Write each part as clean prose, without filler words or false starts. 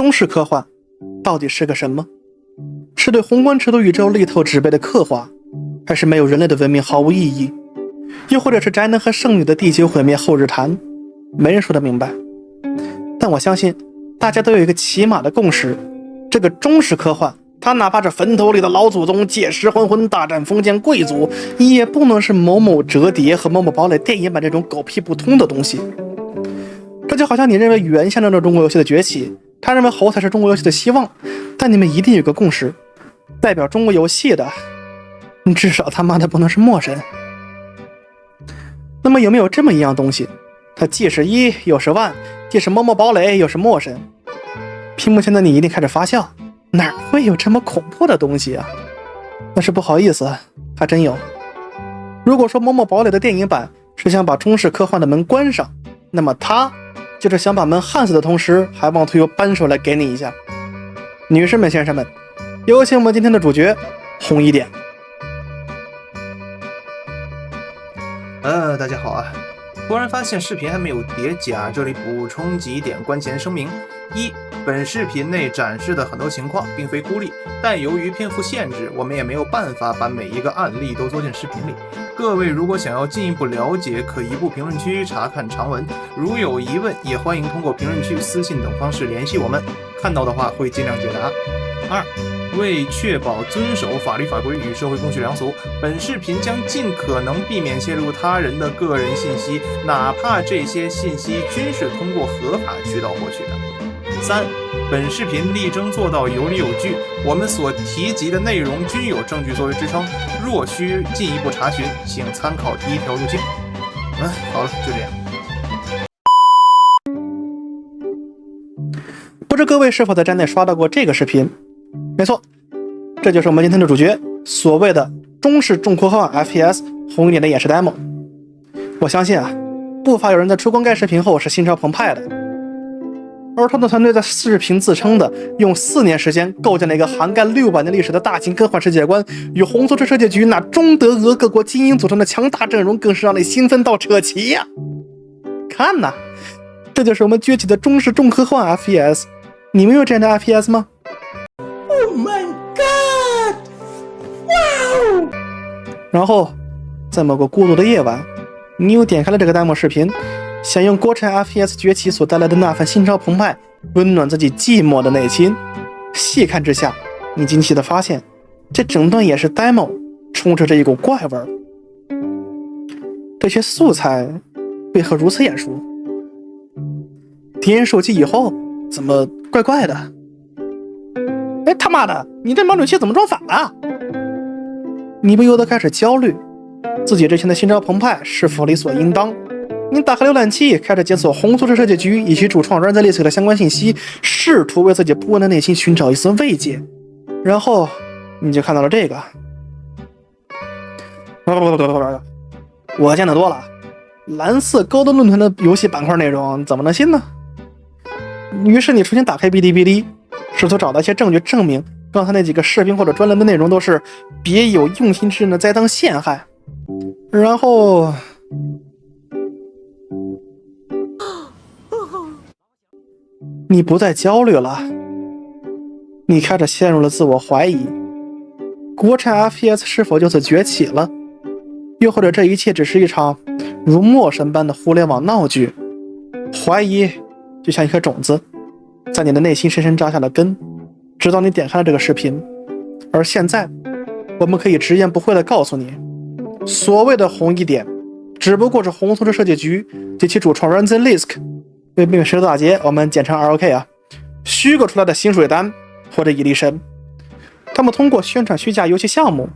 中式科幻到底是个什么？是对宏观尺度宇宙力透纸背的刻画，还是没有人类的文明毫无意义？又或者是宅男和剩女的地球毁灭后日谈？没人说得明白。但我相信大家都有一个起码的共识，这个中式科幻它哪怕是坟头里的老祖宗借尸还魂大战封建贵族，也不能是某某折叠和某某堡垒电影版这种狗屁不通的东西。这就好像你认为猿象征着中国游戏的崛起，他认为猴才是中国游戏的希望，但你们一定有个共识，代表中国游戏的至少他妈的不能是陌生。那么有没有这么一样东西，它既是一又是万，既是某某堡垒又是陌生？屏幕前的你一定开始发笑，哪会有这么恐怖的东西啊？但是不好意思，还真有。如果说某某堡垒的电影版是想把中式科幻的门关上，那么它就是想把门焊死的同时还妄图用扳手来给你一下。女士们先生们，有请我们今天的主角红一点。大家好啊！突然发现视频还没有叠加，这里补充几点关键声明：一，本视频内展示的很多情况并非孤立，但由于篇幅限制，我们也没有办法把每一个案例都做进视频里。各位如果想要进一步了解，可移步评论区查看长文。如有疑问，也欢迎通过评论区、私信等方式联系我们，看到的话会尽量解答。二，为确保遵守法律法规与社会公序良俗，本视频将尽可能避免泄露他人的个人信息，哪怕这些信息均是通过合法渠道获取的。三，本视频力争做到有理有据，我们所提及的内容均有证据作为支撑，若需进一步查询，请参考第一条路径。好了，就这样。不知各位是否在站内刷到过这个视频？没错，这就是我们今天的主角，所谓的中式重科幻 FPS 红一点的演示 demo。 我相信不乏有人在出观该视频后是心潮澎湃的。而他的团队在视频自称的用4年时间构建了一个涵盖600年历史的大型科幻世界观，与红苏式设计局那中德俄各国精英组成的强大阵容更是让你兴奋到扯旗呀！看呐，这就是我们崛起的中式重科幻 FPS。 你们有这样的 FPS 吗？ Oh my god! Wow! 然后在某个孤独的夜晚，你又点开了这个弹幕视频，想用国产 FPS 崛起所带来的那份心潮澎湃温暖自己寂寞的内心。细看之下，你惊奇地发现这整段也是 demo 充斥着一股怪味儿。这些素材为何如此眼熟？点手机以后怎么怪怪的？哎，他妈的，你这瞄准器怎么装反了？你不由得开始焦虑，自己之前的心潮澎湃是否理所应当？你打开浏览器，开始检索红苏式设计局以及主创 Ranzalisk 的相关信息，试图为自己不安的内心寻找一丝慰藉。然后你就看到了这个。我见得多了，蓝色高端论坛的游戏板块内容怎么能信呢？于是你重新打开哔哩哔哩，试图找到一些证据证明刚才那几个视频或者专栏的内容都是别有用心之人的栽赃陷害。然后你不再焦虑了，你开始陷入了自我怀疑，国产 FPS 是否就此崛起了？又或者这一切只是一场如陌生般的互联网闹剧？怀疑就像一颗种子，在你的内心深深扎下了根，直到你点开了这个视频。而现在我们可以直言不讳地告诉你，所谓的红一点只不过是红苏式设计局及其主创 Ranzalisk 为避免石头打劫，我们简称 ROK 虚构出来的薪水单或者一力神。他们通过宣传虚假游戏项目，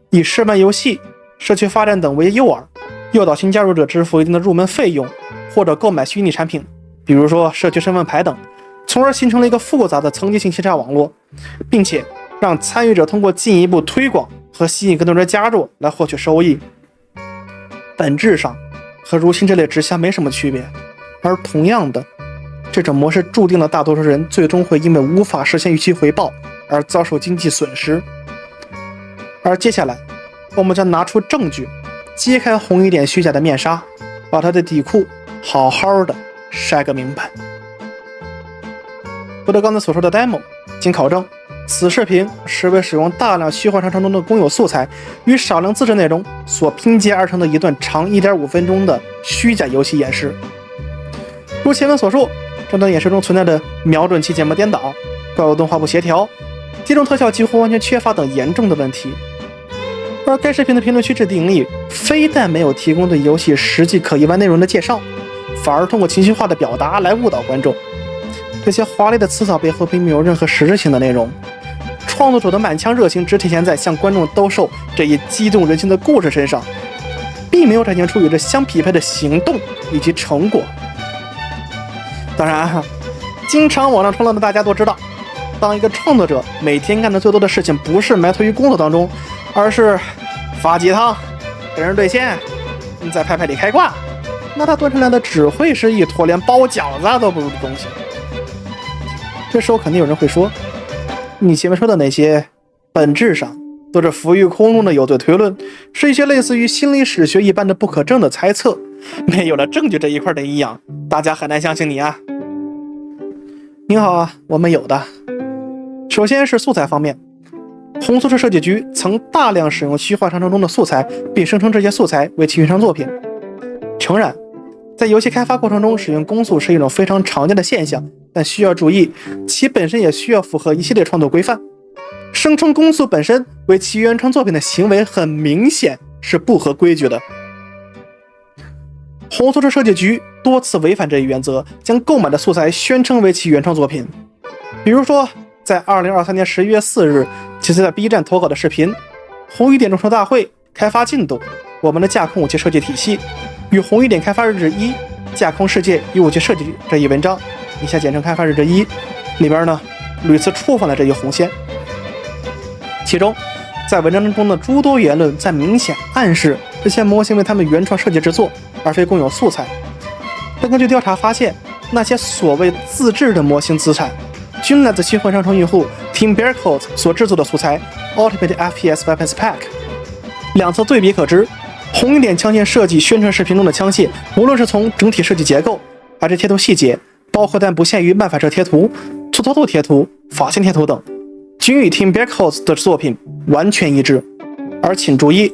以示范游戏、社区发展等为诱饵，诱导新加入者支付一定的入门费用，或者购买虚拟产品，比如说社区身份牌等，从而形成了一个复杂的层级性欺诈网络，并且让参与者通过进一步推广和吸引更多人加入来获取收益。本质上和如今这类直销没什么区别，而同样的，这种模式注定了大多数人最终会因为无法实现预期回报而遭受经济损失。而接下来我们将拿出证据，揭开红一点虚假的面纱，把他的底裤好好的晒个明白。回到刚才所说的 demo， 经考证，此视频实为使用大量虚幻商城中的公有素材与少量自制内容所拼接而成的一段长 1.5 分钟的虚假游戏演示。如前文所述，这段演示中存在着瞄准器建模颠倒、怪物动画不协调、集中特效几乎完全缺乏等严重的问题。而该视频的评论区置顶里非但没有提供对游戏实际可游玩内容的介绍，反而通过情绪化的表达来误导观众。这些华丽的词藻背后并没有任何实质性的内容，创作者的满腔热情只体现在向观众兜售这一激动人心的故事身上，并没有展现出与之相匹配的行动以及成果。当然，经常网上冲浪的大家都知道，当一个创作者每天干的最多的事情不是埋头于工作当中，而是发鸡汤、跟人对线，在派里开挂，那他端出来的只会是一坨连包饺子都不如的东西。这时候肯定有人会说，你前面说的那些本质上都是浮于空中的有罪推论，是一些类似于心理史学一般的不可证的猜测，没有了证据这一块的营养，大家很难相信你啊。您好啊，我们有的。首先是素材方面，红宿舍设计局曾大量使用虚幻商城中的素材，并声称这些素材为其原创作品。诚然，在游戏开发过程中使用公素是一种非常常见的现象，但需要注意，其本身也需要符合一系列创作规范。声称公素本身为其原创作品的行为很明显是不合规矩的。红宿舍设计局多次违反这一原则，将购买的素材宣称为其原创作品。比如说，在2023年11月4日，其在 B 站投稿的视频《红雨点众筹大会开发进度：我们的架空武器设计体系与红雨点开发日志1架空世界与武器设计》这一文章，以下简称开发日志1，里边呢屡次触犯了这一红线。其中，在文章中的诸多言论在明显暗示这些模型为他们原创设计制作，而非共有素材。但根据调查发现，那些所谓自制的模型资产均来自虚幻商城用户 Team Bear Code 所制作的素材 Ultimate FPS Weapons Pack。 两侧对比可知，红一点枪械设计宣传视频中的枪械，无论是从整体设计结构还是贴图细节，包括但不限于漫反射贴图、粗糙度贴图、法线贴图等，均与 Team Bear Code 的作品完全一致。而请注意，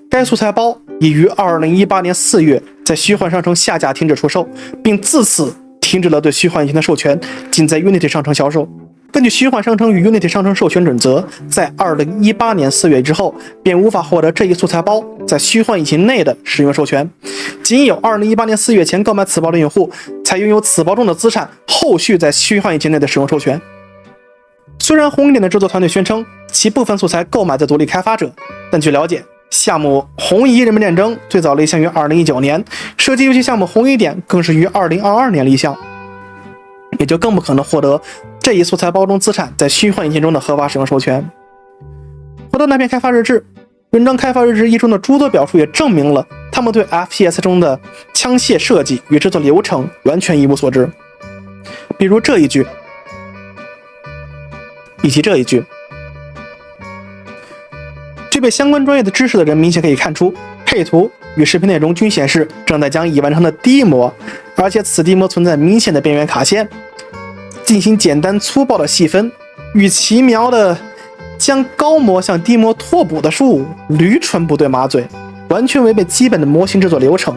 该素材包已于2018年4月在虚幻商城下架停止出售，并自此停止了对虚幻引擎的授权，仅在 Unity 商城销售。根据虚幻商城与 Unity 商城授权准则，在2018年4月之后便无法获得这一素材包在虚幻引擎内的使用授权，仅有2018年4月前购买此包的用户才拥有此包中的资产后续在虚幻引擎内的使用授权。虽然红一点的制作团队宣称其部分素材购买自独立开发者，但据了解，项目红衣人民战争最早立项于2019年，射击游戏项目红一点更是于2022年立项，也就更不可能获得这一素材包中资产在虚幻引擎中的合法使用授权。回到那篇开发日志，文章开发日志1中的诸多表述也证明了他们对 FPS 中的枪械设计与制作流程完全一无所知。比如这一句以及这一句。具备相关专业的知识的人明显可以看出，配图与视频内容均显示正在将已完成的低模，而且此低模存在明显的边缘卡线。进行简单粗暴的细分，与奇妙的将高模向低模拓补的术驴唇不对马嘴，完全违背基本的模型制作流程。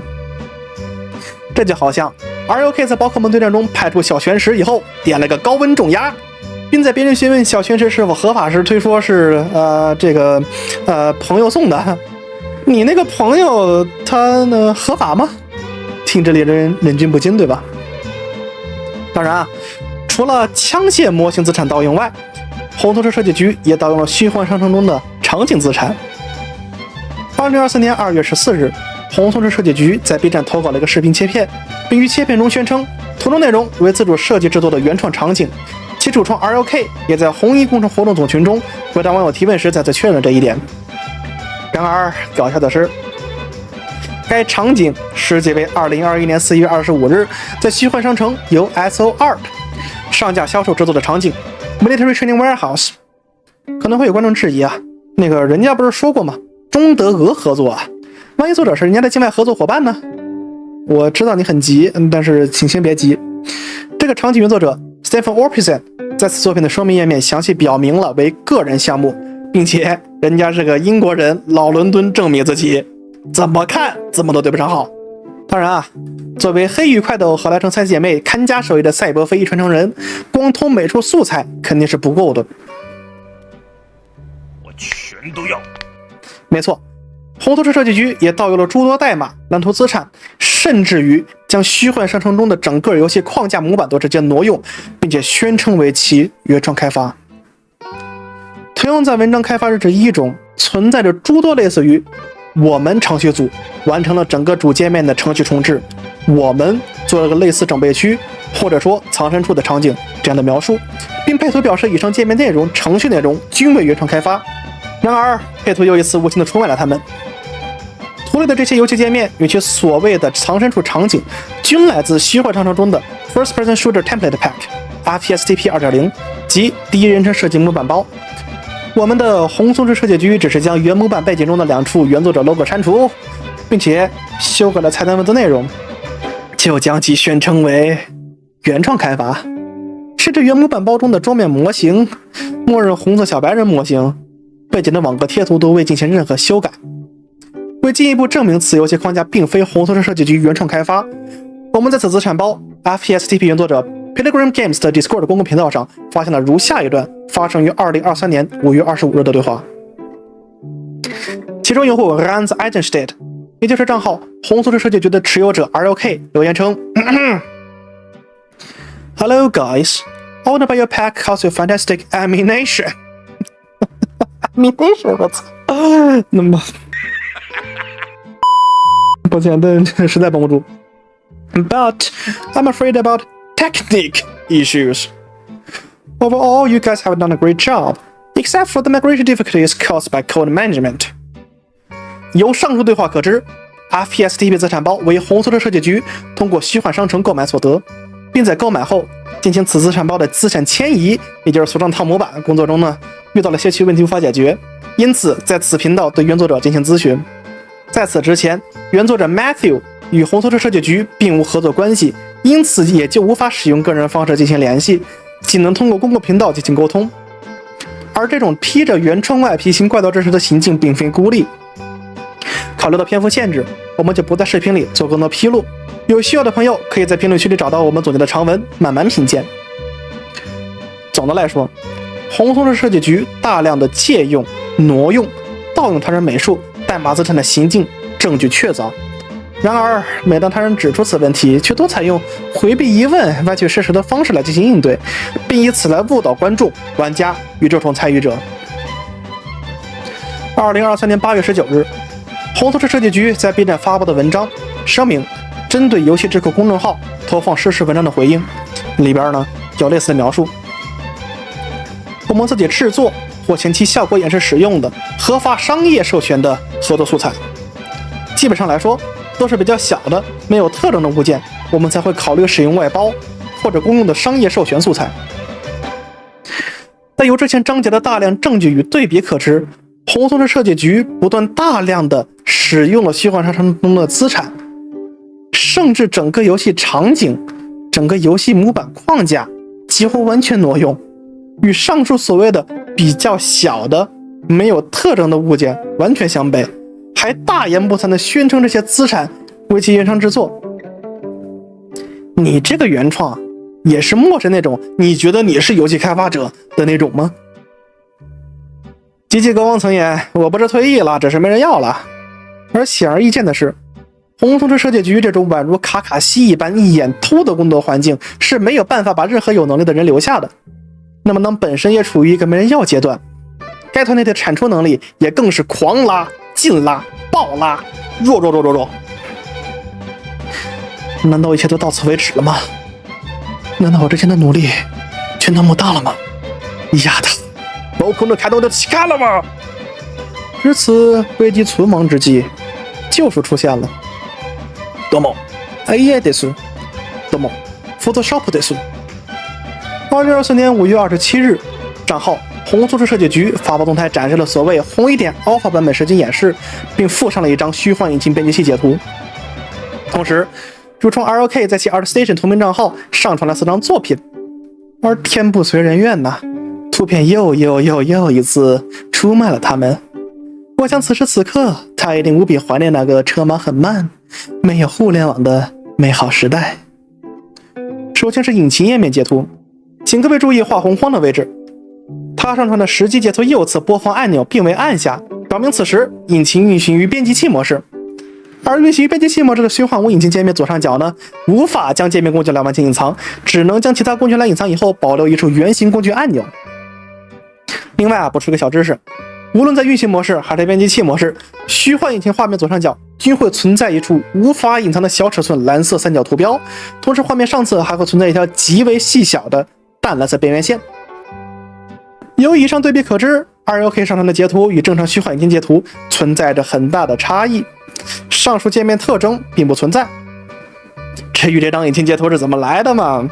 这就好像 ROK 在宝可梦对战中派出小玄石以后点了个高温重压，并在别人询问小玄石是否合法时推说是朋友送的。你那个朋友他呢合法吗？听着令人忍俊不禁，对吧？当然啊，除了枪械模型资产盗用外，红头车设计局也盗用了虚幻商城中的场景资产。2024年2月14日，红头车设计局在 B 站投稿了一个视频切片，并于切片中宣称图中内容为自主设计制作的原创场景，其主创 RLK 也在红衣工程活动总群中回答网友提问时再次确认了这一点。然而搞笑的是，该场景时间为2021年4月25日在虚幻商城由 SO2 上架销售制作的场景 Military Training Warehouse。 可能会有观众质疑啊，那个人家不是说过吗，中德俄合作啊，万一作者是人家的境外合作伙伴呢？我知道你很急，但是请先别急。这个场景原作者 Stephen Orpison 在此作品的说明页面详细表明了为个人项目，并且人家是个英国人，老伦敦证明自己，怎么看怎么都对不上号。当然啊，作为黑与快斗和来城三姐妹看家手艺的赛博飞翼传承人，光通美术素材肯定是不够的。我全都要。没错，红头车设计局也盗用了诸多代码、蓝图资产，甚至于将虚幻商城中的整个游戏框架模板都直接挪用，并且宣称为其原创开发。同样在文章开发日志1中存在着诸多类似于我们程序组完成了整个主界面的程序重置，我们做了个类似整备区或者说藏身处的场景这样的描述，并配图表示以上界面内容、程序内容均为原创开发。然而配图又一次无情地出卖了他们。图里的这些游戏界面与其所谓的藏身处场景均来自虚幻商城中的 First Person Shooter Template Pack、RPSTP 2.0 及第一人称设计模板包。我们的红松之设计局只是将原模板背景中的2处原作者 logo 删除，并且修改了菜单文字内容，就将其宣称为原创开发。甚至原模板包中的桌面模型、默认红色小白人模型、背景的网格贴图都未进行任何修改。为进一步证明此游戏框架并非红松之设计局原创开发，我们在此资产包 FPSTP 原作者 Pilgrim Games 的 Discord 公共频道上发现了如下一段发生于2023年5月25日的对话。其中用户 Ranz Eisenstedt， 也就是账号红松之设计局的持有者 RLK 留言称Hello guys, I want to buy your pack cause your fantastic ammunition. Ammunition 我操，那么抱歉，但实在绷不住。But I'm afraid about technique issues. Overall, you guys have done a great job, except for the migration difficulties caused by code management. 由上述对话可知 ，FPSTP 资产包为红色的设计局通过虚幻商城购买所得，并在购买后进行此资产包的资产迁移，也就是锁上套模板工作中呢，遇到了些许问题无法解决，因此在此频道对原作者进行咨询。在此之前，原作者 Matthew 与红头车设计局并无合作关系，因此也就无法使用个人方式进行联系，仅能通过公共频道进行沟通。而这种披着原创外皮行怪盗之实的行径并非孤立。考虑到篇幅限制，我们就不在视频里做更多披露，有需要的朋友可以在评论区里找到我们总结的长文，慢慢品鉴。总的来说，红头车设计局大量的借用、挪用、盗用他人美术、代码资产的行径证据确凿。然而每当他人指出此问题，却都采用回避疑问、歪曲事实的方式来进行应对，并以此来误导观众、玩家与这种参与者。2023年8月19日，红头车设计局在 B 站发布的文章声明，针对游戏智库公众号投放实时文章的回应，里边呢有类似的描述：我们自己制作或前期效果演示使用的合法商业授权的合作素材，基本上来说都是比较小的、没有特征的物件，我们才会考虑使用外包或者公用的商业授权素材。但由之前章节的大量证据与对比可知，红松的设计局不断大量的使用了虚幻商城中的资产，甚至整个游戏场景、整个游戏模板框架几乎完全挪用，与上述所谓的比较小的、没有特征的物件完全相悖，还大言不惭地宣称这些资产为其原创制作。你这个原创也是陌生那种你觉得你是游戏开发者的那种吗？机器国王曾言，我不是退役了，只是没人要了。而显而易见的是，红松之设计局这种宛如卡卡西一般一眼偷的工作环境是没有办法把任何有能力的人留下的。那么当本身也处于一个没人要阶段，该团队的产出能力也更是狂拉、劲拉、暴拉，弱。难道一切都到此为止了吗？难道我之前的努力全当木大了吗？丫的，包空的开动的起开了吗？至此危急存亡之际，救赎出现了。どうも、AIです。どうも、Photoshopです。2024年5月27日，账号红素质设计局发布动态展示了所谓红一点 Alpha 版本实际演示，并附上了一张虚幻引擎编辑器截图。同时，主创 RLK 在其 ArtStation 同名账号上传了4张作品。而天不随人愿呐，图片又一次出卖了他们。我想此时此刻，他一定无比怀念那个车马很慢、没有互联网的美好时代。首先是引擎页面截图，请各位注意画红框的位置。他上传的实际截图右侧播放按钮并未按下，表明此时引擎运行于编辑器模式。而运行于编辑器模式的虚幻五引擎界面左上角呢，无法将界面工具栏完全隐藏，只能将其他工具栏隐藏以后保留一处圆形工具按钮。另外补充个小知识，无论在运行模式还是编辑器模式，虚幻引擎画面左上角均会存在一处无法隐藏的小尺寸蓝色三角图标，同时画面上侧还会存在一条极为细小的淡蓝色边缘线。由以上对比可知，2.6K 上传的截图与正常虚幻引擎截图存在着很大的差异，上述界面特征并不存在。至于这张引擎截图是怎么来的嘛，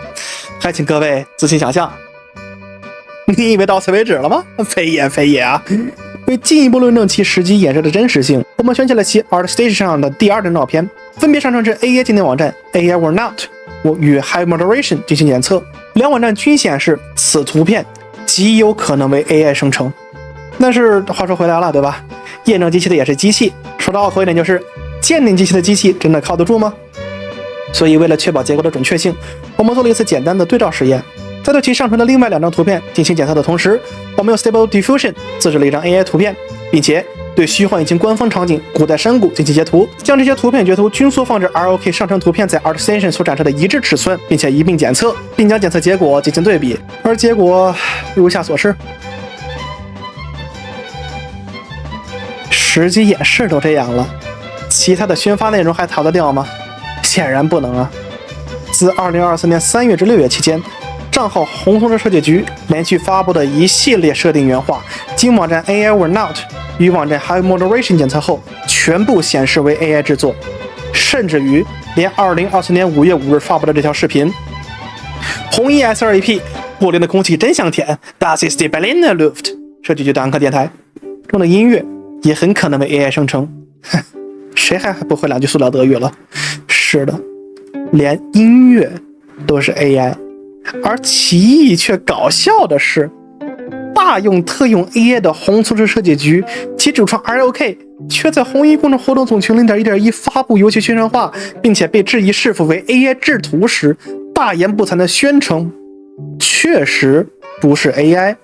还请各位自行想象。你以为到此为止了吗？非也啊！为进一步论证其实际演示的真实性，我们选起了其 ArtStation 上的第2张照片，分别上传至 AI 鉴定网站 AI or Not 与 High Moderation 进行检测，两网站均显示此图片极有可能为 AI 生成。但是话说回来了，对吧？验证机器的也是机器，说的拗口一点就是，鉴定机器的机器真的靠得住吗？所以为了确保结果的准确性，我们做了一次简单的对照实验。在对其上传的另外2张图片进行检测的同时，我们用 Stable Diffusion 自制了一张 AI 图片，并且对虚幻引擎官方场景古代山谷进行截图，将这些图片截图均缩放至 2.6K 上传图片在 ArtStation 所展示的一致尺寸，并且一并检测，并将检测结果进行对比。而结果如下所示。实际演示都这样了，其他的宣发内容还逃得掉吗？显然不能啊！自2023年3月至6月期间，账号红松车设计局连续发布的一系列设定原画，经网站 AI or Not 与网站 High Moderation 检测后，全部显示为 AI 制作，甚至于连2024年5月5日发布的这条视频，红衣 S2AP 柏林的空气真香甜 Das ist die Berliner Luft 设计局的安科电台中的音乐也很可能为 AI 生成。谁还不会2句塑料德语了？是的，连音乐都是 AI。而奇异却搞笑的是，大用特用 AI 的红松车设计局其主创 2.6K 却在红衣公众活动总群 0.1.1 发布游戏宣传画，并且被质疑是否为 AI 制图时，大言不惭地宣称确实不是 AI，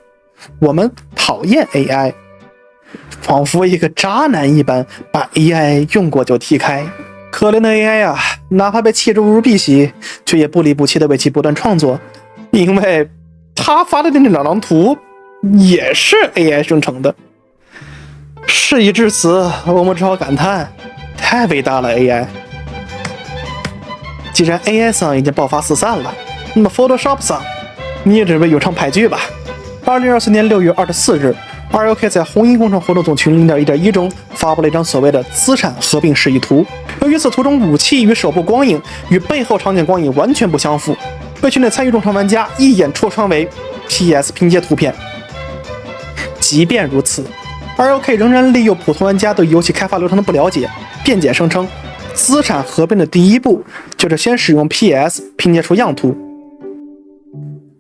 我们讨厌 AI， 仿佛一个渣男一般把 AI 用过就踢开。可怜的 AI 啊，哪怕被弃之如敝屣，却也不离不弃地为其不断创作，因为他发的那2张图也是 AI 生成的。事已至此，我们只好感叹，太伟大了 AI。既然 AI 上已经爆发四散了，那么 Photoshop 上你也准备有场派剧吧。2024年6月24日，2.6K 在红衣工程活动总群 0.1.1 中发布了一张所谓的资产合并示意图。由于此图中武器与手部光影与背后场景光影完全不相符，被群内参与众筹玩家一眼戳穿为 PS 拼接图片。即便如此， 2.6K 仍然利用普通玩家对游戏开发流程的不了解，辩解声称资产合并的第一步就是先使用 PS 拼接出样图。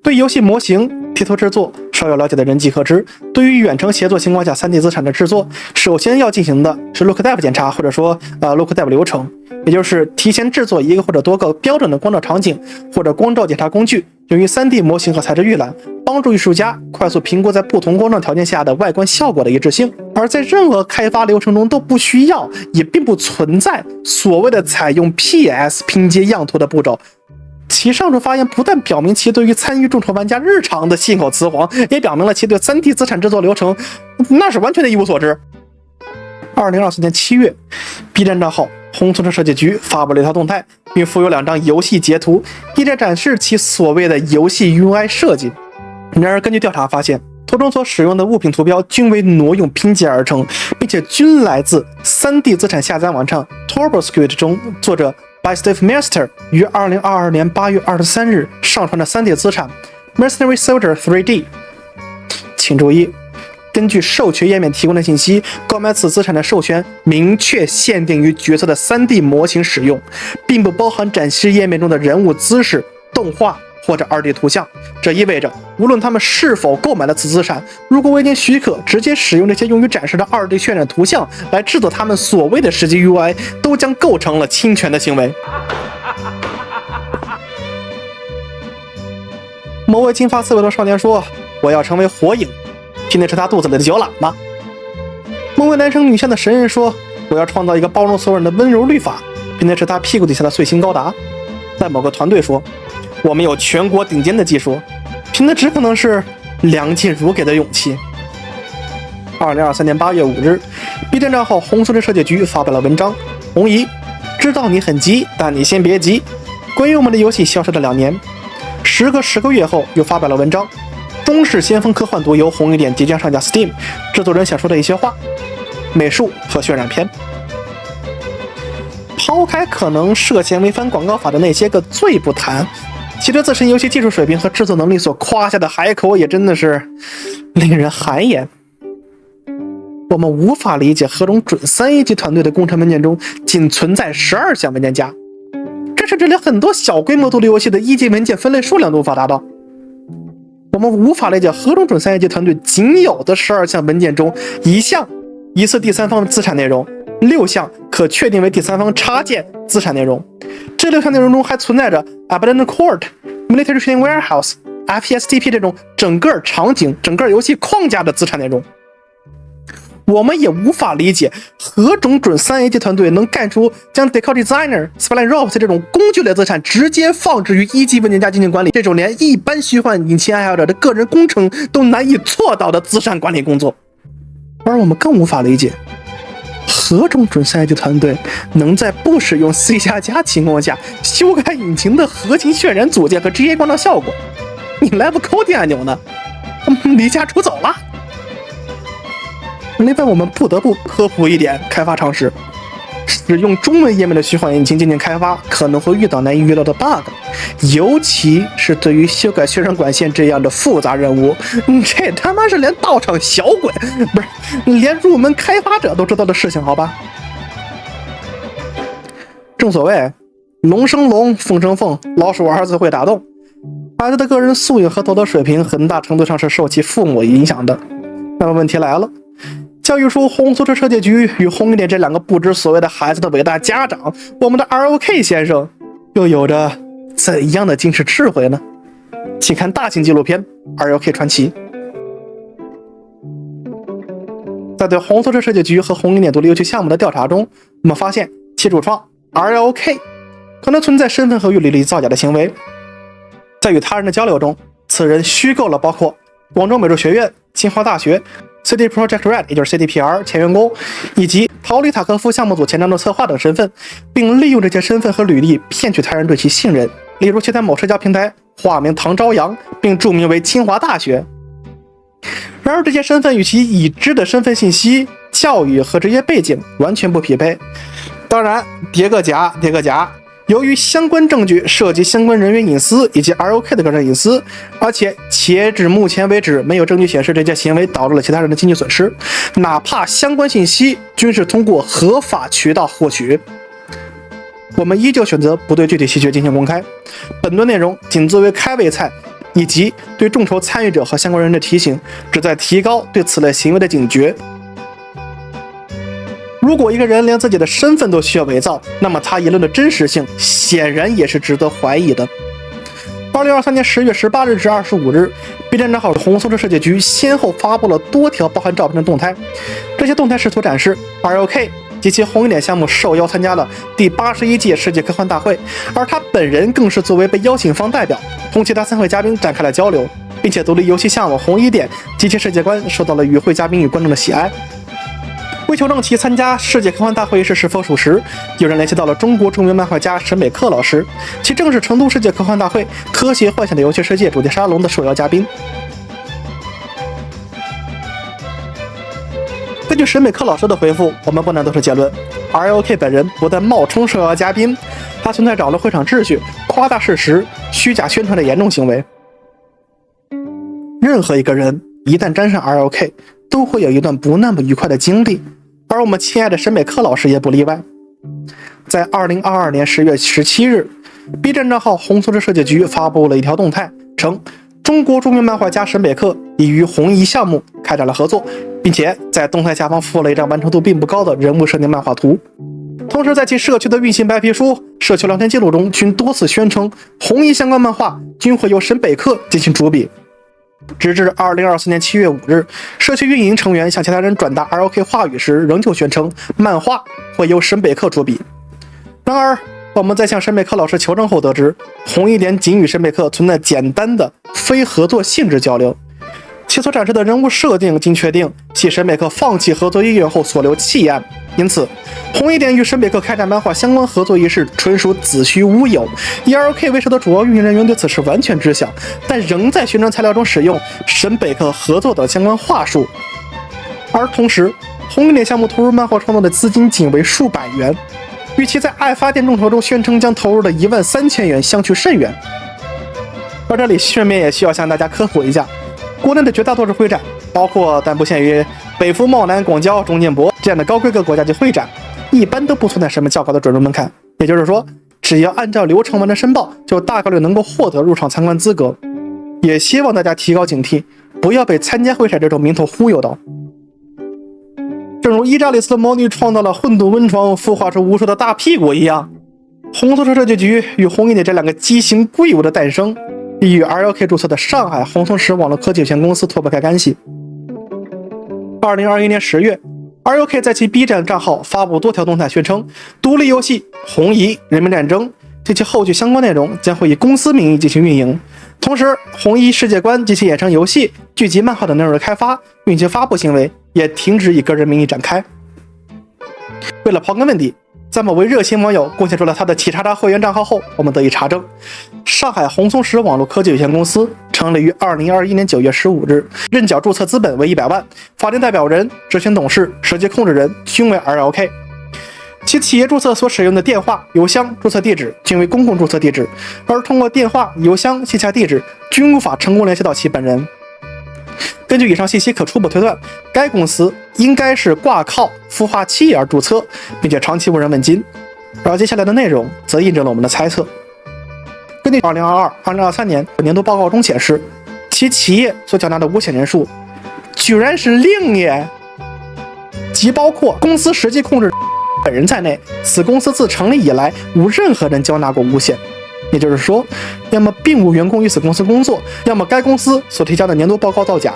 对游戏模型贴图制作稍有了解的人即可知，对于远程协作情况下 3D 资产的制作，首先要进行的是 LookDev 检查，或者说LookDev 流程，也就是提前制作一个或者多个标准的光照场景或者光照检查工具，用于 3D 模型和材质预览，帮助艺术家快速评估在不同光照条件下的外观效果的一致性。而在任何开发流程中都不需要，也并不存在所谓的采用 PS 拼接样图的步骤。其上述发言不但表明其对于参与众筹玩家日常的信口雌黄，也表明了其对 3D 资产制作流程那是完全的一无所知。2024年7月 B 站账号红松车设计局发布了一条动态，并附有2张游戏截图，意在展示其所谓的游戏 UI 设计。然而根据调查发现，图中所使用的物品图标均为挪用拼接而成，并且均来自 3D 资产下载网站 TurboSquid 中作者by Steve Meister 于2022年8月23日上传的 3D 资产 Mercenary Soldier 3D。 请注意，根据授权页面提供的信息，购买此资产的授权明确限定于角色的 3D 模型使用，并不包含展示页面中的人物姿势、动画或者 2D 图像。这意味着无论他们是否购买了此资产，如果未经许可直接使用这些用于展示的 2D 渲染图像来制作他们所谓的实际 UI， 都将构成了侵权的行为。某位金发刺猬的少年说：“我要成为火影，凭的是他肚子里的脚喇嘛。”某位男生女相的神人说：“我要创造一个包容所有人的温柔律法，凭的是他屁股底下的碎星高达。”在某个团队说：“我们有全国顶尖的技术，凭的只可能是梁静茹给的勇气。”2023年8月5日 ，B 站账号红酥的设计局发表了文章：“红姨，知道你很急，但你先别急。关于我们的游戏消失了2年，10个月后又发表了文章：中式先锋科幻独游红一点即将上架 Steam， 制作人想说的一些话，美术和渲染片。”抛开可能涉嫌违反广告法的那些个罪不谈，其对自身游戏技术水平和制作能力所夸下的海口也真的是令人汗颜。我们无法理解何种准3A级团队的工程文件中仅存在12项文件夹，这甚至连很多小规模独立游戏的1级文件分类数量都无法达到。我们无法理解何种准3A级团队仅有的12项文件中1项疑似第三方资产内容，6项可确定为第三方插件资产内容。这6项内容中还存在着 Abandoned Court、Military Training Warehouse、FESTP 这种整个场景、整个游戏框架的资产内容。我们也无法理解何种准3A级团队能干出将 Decal Designer、Spline Ropes 这种工具类资产直接放置于1级文件夹进行管理，这种连一般虚幻引擎爱好者的个人工程都难以做到的资产管理工作。而我们更无法理解何种准3A级团队能在不使用 C++ 情况下修改引擎的核心渲染组件和 GA 光照效果。你来不扣电按钮呢，离家出走了。另外，我们不得不科普一点开发常识：使用中文页面的虚幻引擎进行开发可能会遇到难以预料的 bug， 尤其是对于修改渲染管线这样的复杂任务，这他妈是连道场小鬼不是连入门开发者都知道的事情，好吧？正所谓龙生龙，凤生凤，老鼠儿子会打洞。孩子的个人素养和道德水平很大程度上是受其父母影响的。那么问题来了，教育出红酥车设计局与红一点这2个不知所谓的孩子的伟大家长，我们的 ROK 先生又有着怎样的惊世智慧呢？请看大型纪录片《ROK 传奇》。在对红酥车设计局和红一点独立游戏项目的调查中，我们发现其主创 ROK 可能存在身份和履历造假的行为。在与他人的交流中，此人虚构了包括广州美术学院、清华大学、CD Projekt Red 也就是 CDPR 前员工，以及逃离塔科夫项目组前战斗策划等身份，并利用这些身份和履历骗取他人对其信任。例如其在某社交平台化名唐朝阳，并注明为清华大学。然而这些身份与其已知的身份信息、教育和职业背景完全不匹配。当然叠个甲，由于相关证据涉及相关人员隐私以及 ROK 的个人隐私，而且截至目前为止没有证据显示这些行为导致了其他人的经济损失，哪怕相关信息均是通过合法渠道获取。我们依旧选择不对具体细节进行公开，本段内容仅作为开胃菜，以及对众筹参与者和相关人的提醒，旨在提高对此类行为的警觉。如果一个人连自己的身份都需要伪造，那么他言论的真实性显然也是值得怀疑的。2023年10月18日至25日 ，B 站账号红酥车设计局先后发布了多条包含照片的动态，这些动态试图展示 ROK 及其红一点项目受邀参加了第81届世界科幻大会，而他本人更是作为被邀请方代表，同其他3位嘉宾展开了交流，并且独立游戏项目红一点及其世界观受到了与会嘉宾与观众的喜爱。为求证其参加世界科幻大会一事是否属实，有人联系到了中国著名漫画家沈美克老师，其正是成都世界科幻大会科学幻想的游戏世界主题沙龙的受邀嘉宾。根据沈美克老师的回复，我们不难得出结论 ，ROK 本人不但冒充受邀嘉宾，他存在扰乱会场秩序、夸大事实、虚假宣传的严重行为。任何一个人一旦沾上 ROK， 都会有一段不那么愉快的经历，而我们亲爱的沈美克老师也不例外。在2022年10月17日 B 站账号红松社设计局发布了一条动态，称中国著名漫画家沈北克已与红衣项目开展了合作，并且在动态下方附了一张完成度并不高的人物设定漫画图。同时在其社区的运行白皮书、社区聊天记录中均多次宣称红衣相关漫画均会由沈北克进行主笔。直至2024年7月5日，社区运营成员向其他人转达 ROK 话语时，仍旧宣称漫画会由沈北克主笔。然而，我们在向沈北克老师求证后得知，红衣点仅与沈北克存在简单的非合作性质交流，其所展示的人物设定经确定系沈北克放弃合作意愿后所留弃案，因此红衣点与沈北克开展漫画相关合作一事纯属子虚乌有。以 ROK 为首的主要运营人员对此事完全知晓，但仍在宣传材料中使用沈北克合作等相关话术。而同时，红衣点项目投入漫画创作的资金仅为数百元，与其在爱发电众筹中宣称将投入的13000元相去甚远。而这里顺便也需要向大家科普一下，国内的绝大多数会展，包括但不限于北服、贸南、广交、中建博这样的高规格国家级会展，一般都不存在什么较高的准入门槛，也就是说，只要按照流程完成申报，就大概率能够获得入场参观资格。也希望大家提高警惕，不要被参加会展这种名头忽悠到。正如伊扎里斯的魔女创造了混沌温床，孵化出无数的大屁股一样，红松社设计局与红衣点这两个畸形贵物的诞生，亦与 RLK 注册的上海红松石网络科技有限公司脱不开干系。2021年10月，RLK 在其 B 站账号发布多条动态，宣称独立游戏《红夷人民战争》及其后续相关内容将会以公司名义进行运营，同时红夷世界观及其衍生游戏、剧集、漫画等内容的开发并且发布行为也停止以个人名义展开。为了刨根问底，在某位热心网友贡献出了他的企查查会员账号后，我们得以查证，上海红松石网络科技有限公司成立于2021年9月15日，认缴注册资本为100万，法定代表人、执行董事、实际控制人均为 RLK。其企业注册所使用的电话、邮箱注册地址均为公共注册地址，而通过电话、邮箱、线下地址均无法成功联系到其本人。根据以上信息可初步推断，该公司应该是挂靠孵化器而注册，并且长期无人问津。而接下来的内容则印证了我们的猜测。根据2022-2023年年度报告中显示，其企业所缴纳的五险人数居然是0耶，即包括公司实际控制本人在内，此公司自成立以来无任何人交纳过五险。也就是说，要么并无员工与此公司工作，要么该公司所提交的年度报告造假。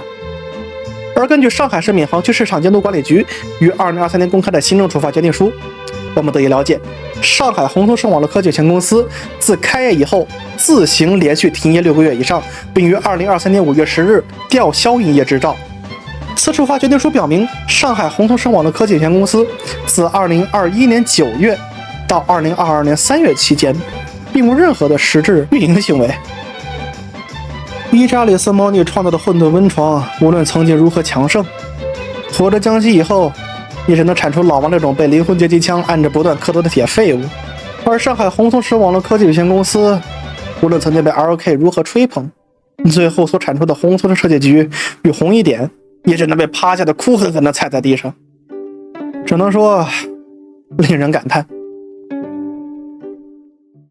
而根据上海市闵行区市场监督管理局于2023年公开的行政处罚决定书，我们得以了解，上海红松石网络科技有限公司自开业以后自行连续停业6个月以上，并于2023年5月10日吊销营业执照。此处罚决定书表明，上海红松石网络科技有限公司自2021年9月到2022年3月期间，并无任何的实质运营行为。伊扎里斯猫女创造的混沌温床，无论曾经如何强盛，活着江西以后，也只能产出老王这种被灵魂狙击枪按着不断磕头的铁废物。而上海红松石网络科技有限公司，无论曾经被 ROK 如何吹捧，最后所产出的红松石设计局与红衣点，也只能被趴下的哭狠狠地踩在地上。只能说，令人感叹。